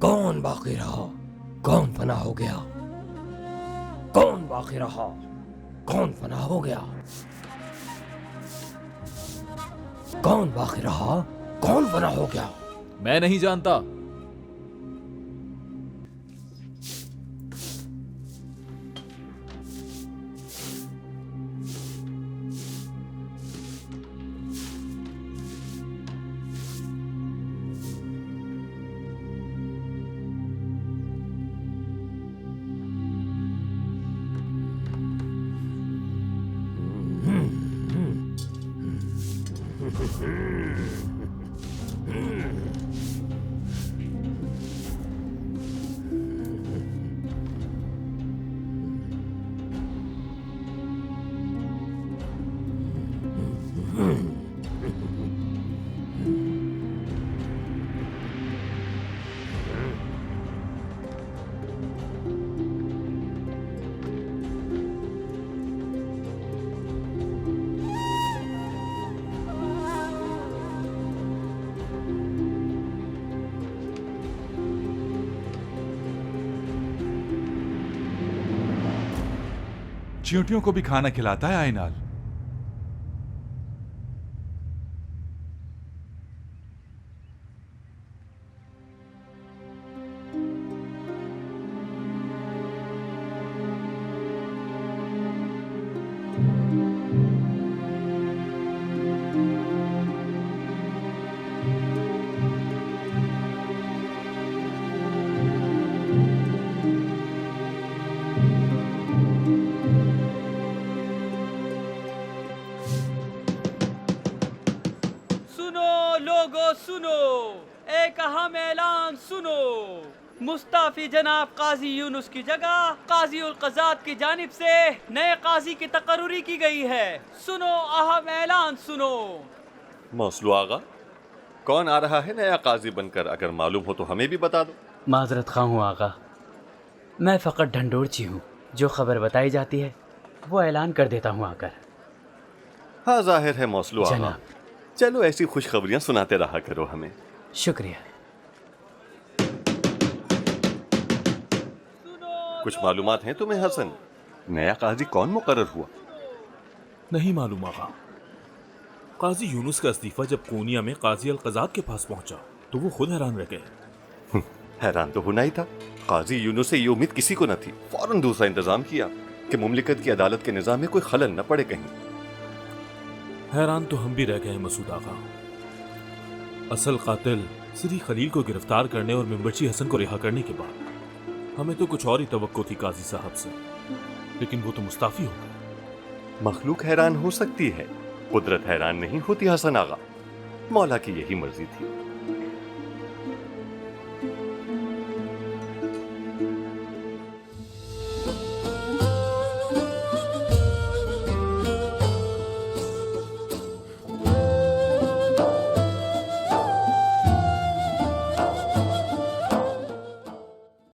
कौन बाकी रहा, कौन फना हो गया? कौन बाकी रहा, कौन फना हो गया? कौन बाकी रहा, कौन फना हो गया? मैं नहीं जानता। चींटियों को भी खाना खिलाता है आयनाल। सुनो, एक अहम ऐलान सुनो। मुस्ताफी जनाब काजी यूनुस की जगह काजी उल क़ज़ात की जानिब से नए काजी की तकर्रुरी की गई है। सुनो, अहम ऐलान सुनो। मौसलू आगा, कौन आ रहा है नया काजी बनकर? अगर मालूम हो तो हमें भी बता दो। माजरत खां हूँ आगा, मैं फ़कत ढंढोरची हूँ। जो खबर बताई जाती है वो ऐलान कर देता हूँ आकर। हाँ, जाहिर है मौसलू आगा। जनाब। चलो ऐसी खुशखबरियां सुनाते रहा करो हमें। शुक्रिया। कुछ मालूमात हैं तुम्हें हसन? नया काजी कौन मुकर्रर हुआ? नहीं मालूम आगा। काजी यूनुस का इस्तीफा जब कोनिया में काजी अल क़ज़ात के पास पहुंचा तो वो खुद हैरान रह गए। हैरान तो होना ही था। काजी यूनुस से ये उम्मीद किसी को न थी। फौरन दूसरा इंतजाम किया कि मुमलिकत की अदालत के निजाम में कोई खलल न पड़े कहीं। हैरान तो हम भी रह गए मसूद आगा। असल कातिल सिरी खलील को गिरफ्तार करने और मिंबरची हसन को रिहा करने के बाद हमें तो कुछ और ही तवक्को थी काजी साहब से, लेकिन वो तो मुस्ताफी हो गए। मखलूक हैरान हो सकती है, कुदरत हैरान नहीं होती हसन आगा। मौला की यही मर्जी थी।